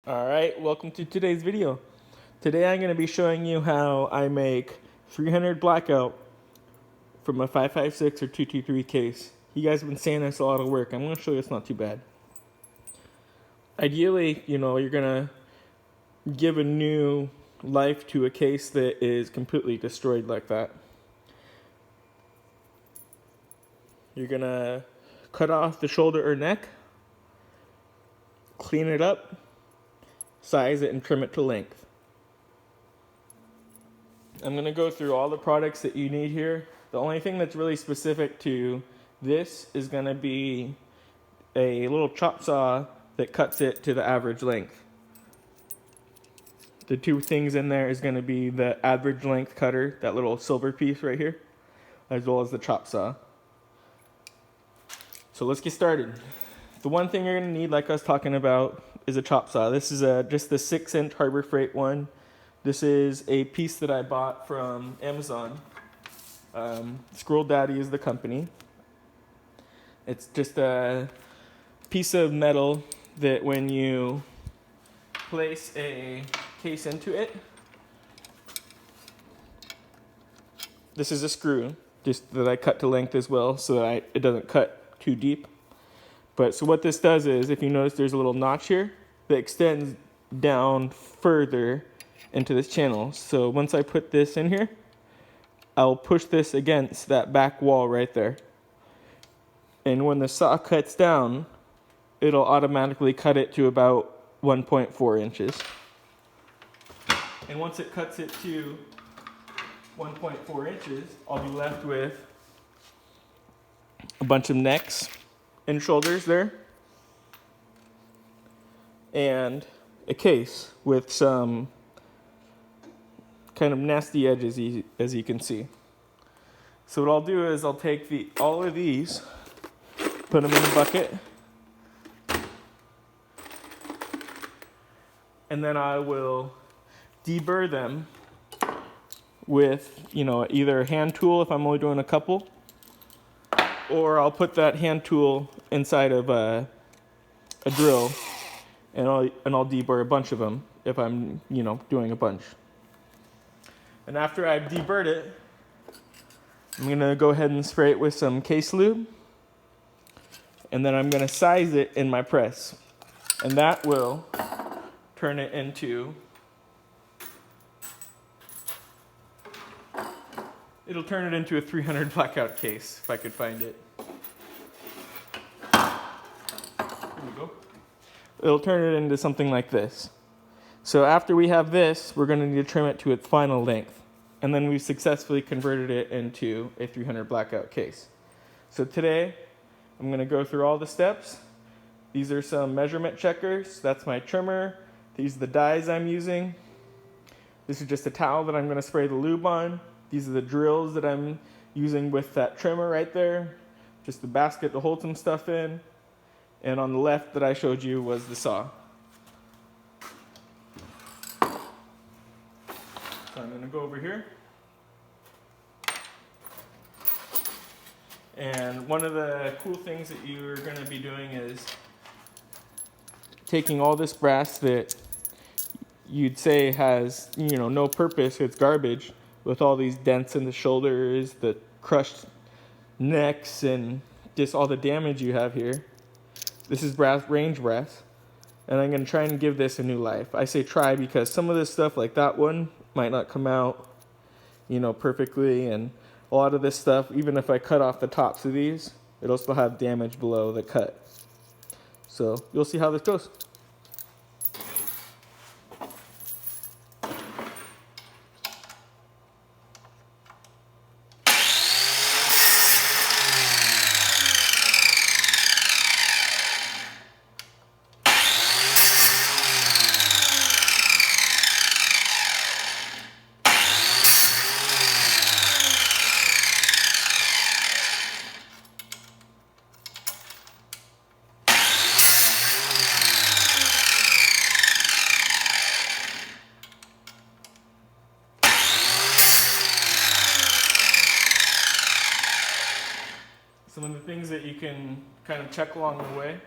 Alright, welcome to today's video. Today I'm going to be showing you how I make 300 Blackout from a 556 or 223 case. You guys have been saying that's a lot of work. I'm going to show you it's not too bad. Ideally, you're going to give a new life to a case that is completely destroyed like that. You're going to cut off the shoulder or neck, clean it up, size it, and trim it to length. I'm going to go through all the products that you need here. The only thing that's really specific to this is going to be a little chop saw that cuts it to the average length. The two things in there is going to be the average length cutter, that little silver piece right here, as well as the chop saw. So let's get started. The one thing you're going to need, like I was talking about, is a chop saw. This is just the 6-inch Harbor Freight one. This is a piece that I bought from Amazon. Squirrel Daddy is the company. It's just a piece of metal that when you place a case into it, this is a screw, just that I cut to length as well so that it doesn't cut too deep. But so what this does is, if you notice, there's a little notch here that extends down further into this channel. So once I put this in here, I'll push this against that back wall right there. And when the saw cuts down, it'll automatically cut it to about 1.4 inches. And once it cuts it to 1.4 inches, I'll be left with a bunch of necks and shoulders there, and a case with some kind of nasty edges, as you can see. So what I'll do is I'll take all of these, put them in a bucket, and then I will deburr them with, either a hand tool if I'm only doing a couple, or I'll put that hand tool inside of a drill, and I'll deburr a bunch of them if I'm, doing a bunch. And after I've deburred it, I'm going to go ahead and spray it with some case lube, and then I'm going to size it in my press, and that will turn it into, it'll turn it into a 300 Blackout case if I could find it. Here we go. It'll turn it into something like this. So after we have this, we're going to need to trim it to its final length. And then we've successfully converted it into a 300 Blackout case. So today, I'm going to go through all the steps. These are some measurement checkers. That's my trimmer. These are the dies I'm using. This is just a towel that I'm going to spray the lube on. These are the drills that I'm using with that trimmer right there. Just the basket to hold some stuff in. And on the left that I showed you was the saw. So I'm going to go over here. And one of the cool things that you're going to be doing is taking all this brass that you'd say has, no purpose, it's garbage, with all these dents in the shoulders, the crushed necks, and just all the damage you have here. This is range brass, and I'm going to try and give this a new life. I say try because some of this stuff, like that one, might not come out, perfectly, and a lot of this stuff, even if I cut off the tops of these, it'll still have damage below the cut. So you'll see how this goes. Some of the things that you can kind of check along the way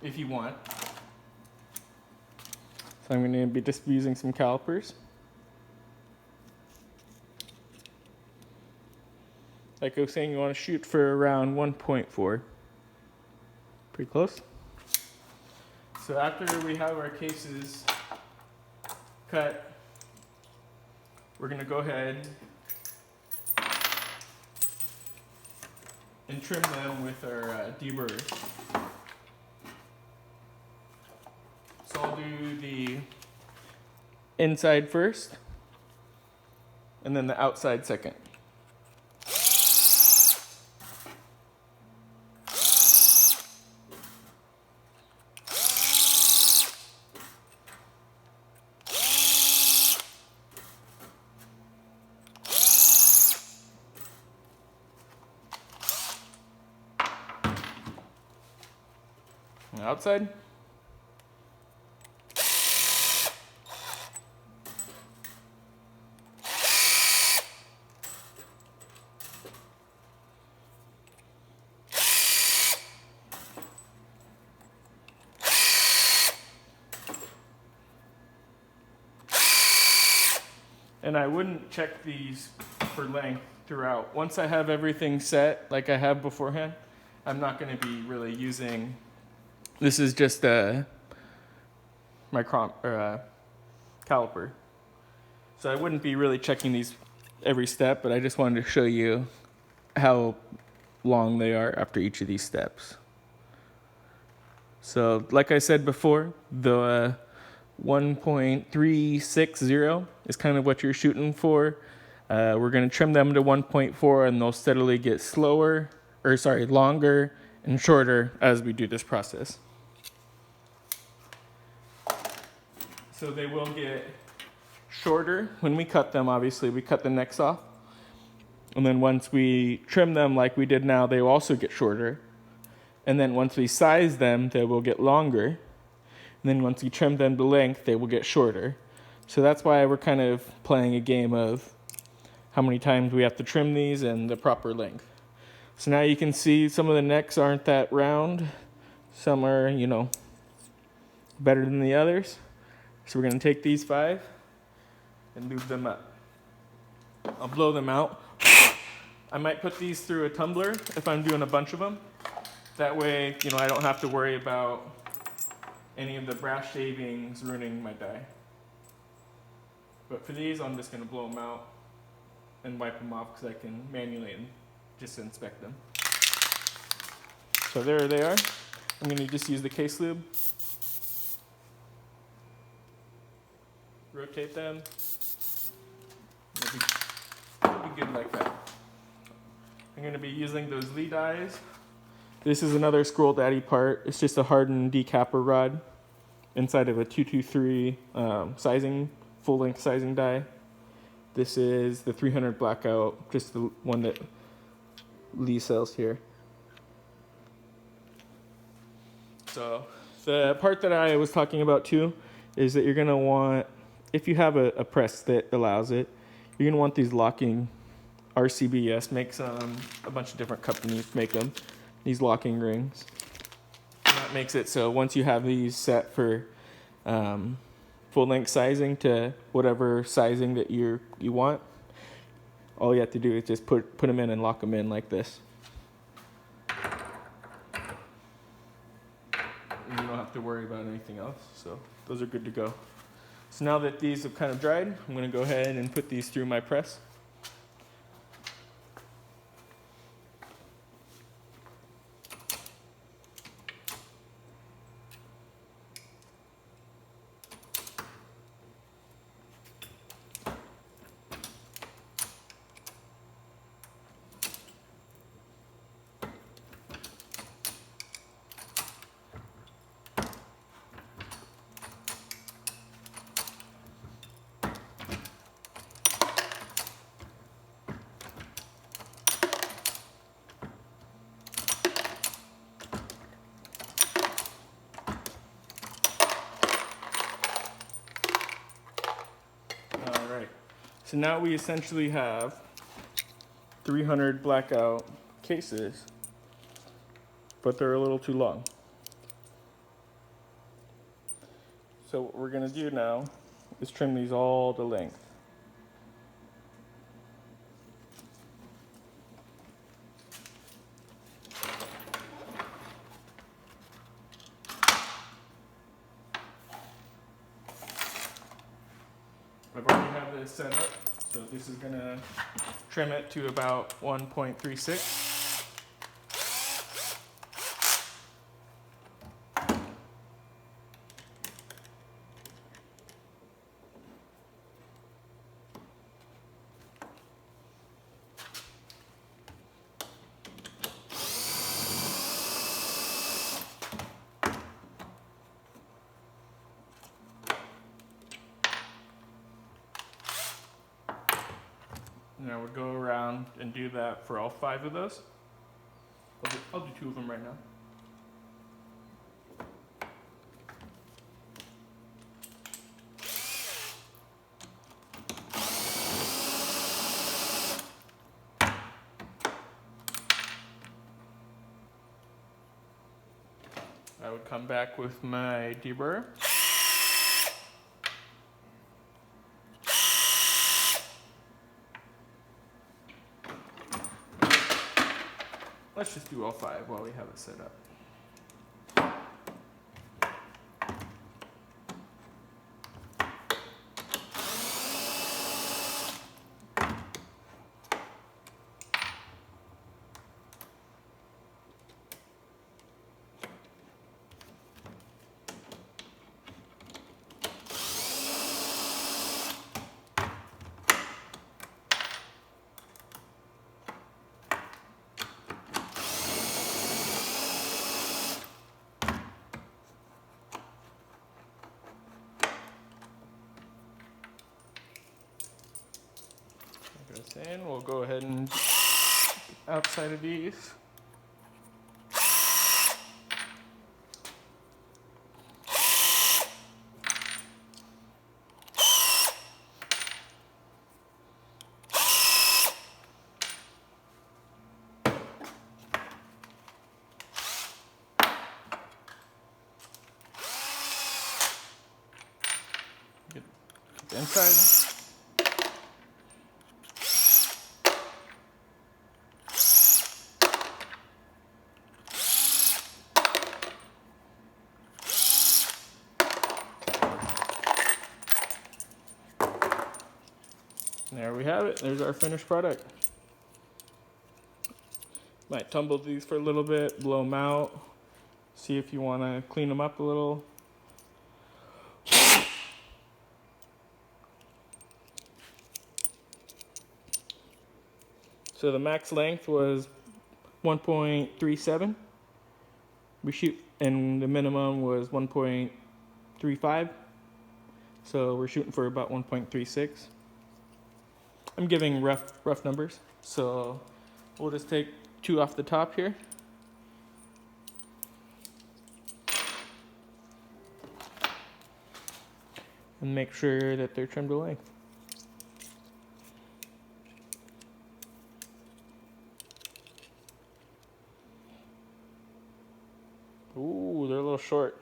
if you want. So I'm going to be just using some calipers. Like I was saying, you want to shoot for around 1.4. Pretty close. So after we have our cases cut, we're going to go ahead and trim them with our deburrs. So I'll do the inside first, and then the outside second. And outside. And I wouldn't check these for length throughout. Once I have everything set like I have beforehand, I'm not going to be really using, this is just my caliper. So I wouldn't be really checking these every step, but I just wanted to show you how long they are after each of these steps. So like I said before, the 1.360 is kind of what you're shooting for. We're going to trim them to 1.4 and they'll steadily get longer and shorter as we do this process. So they will get shorter when we cut them. Obviously, we cut the necks off. And then once we trim them like we did now, they will also get shorter. And then once we size them, they will get longer. And then once we trim them to length, they will get shorter. So that's why we're kind of playing a game of how many times we have to trim these and the proper length. So now you can see some of the necks aren't that round. Some are, better than the others. So we're going to take these 5 and lube them up. I'll blow them out. I might put these through a tumbler if I'm doing a bunch of them. That way, I don't have to worry about any of the brass shavings ruining my dye. But for these, I'm just going to blow them out and wipe them off because I can manually and just inspect them. So there they are. I'm going to just use the case lube. Rotate them. It'll be good like that. I'm going to be using those Lee dies. This is another Squirrel Daddy part. It's just a hardened decapper rod inside of a 223 full-length sizing die. This is the 300 Blackout, just the one that Lee sells here. So the part that I was talking about too is that you're going to want, if you have a press that allows it, you're going to want these locking, RCBS makes a bunch of different companies make them. These locking rings. And that makes it so once you have these set for full-length sizing to whatever sizing that you want, all you have to do is just put them in and lock them in like this. And you don't have to worry about anything else. So those are good to go. So now that these have kind of dried, I'm going to go ahead and put these through my press. So now we essentially have 300 Blackout cases, but they're a little too long. So what we're gonna do now is trim these all to length. I've already have this set up, so this is gonna trim it to about 1.36. And I would go around and do that for all 5 of those. I'll do 2 of them right now. I would come back with my deburrer. Let's just do all 5 while we have it set up. In. We'll go ahead and outside of these. Get the inside. There we have it. There's our finished product. Might tumble these for a little bit, blow them out, see if you want to clean them up a little. So the max length was 1.37. We shoot, and the minimum was 1.35. So we're shooting for about 1.36. I'm giving rough numbers, so we'll just take 2 off the top here. And make sure that they're trimmed to length. Ooh, they're a little short.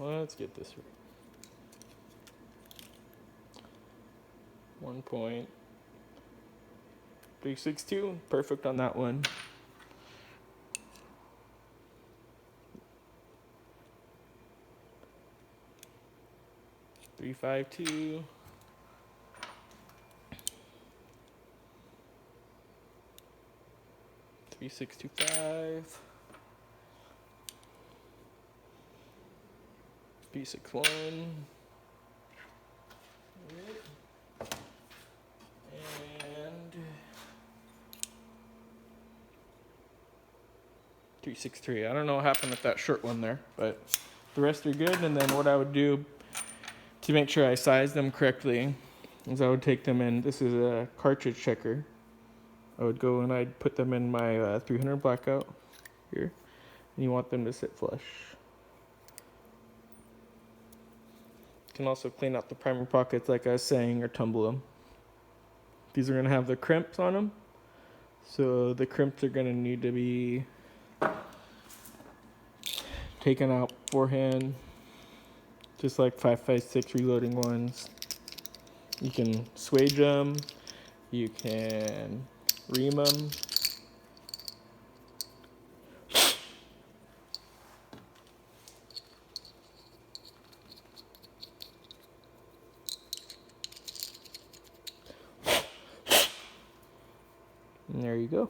Let's get this right. 1.362, perfect on that one. .352. 3.625. B61 and 363. I don't know what happened with that short one there, but the rest are good. And then what I would do to make sure I sized them correctly is I would take them in. This is a cartridge checker. I would go and I'd put them in my 300 Blackout here, and you want them to sit flush. can also clean out the primer pockets like I was saying, or tumble them. These are going to have the crimps on them. So the crimps are going to need to be taken out beforehand, just like 5.56 reloading ones. You can swage them, you can ream them. And there you go.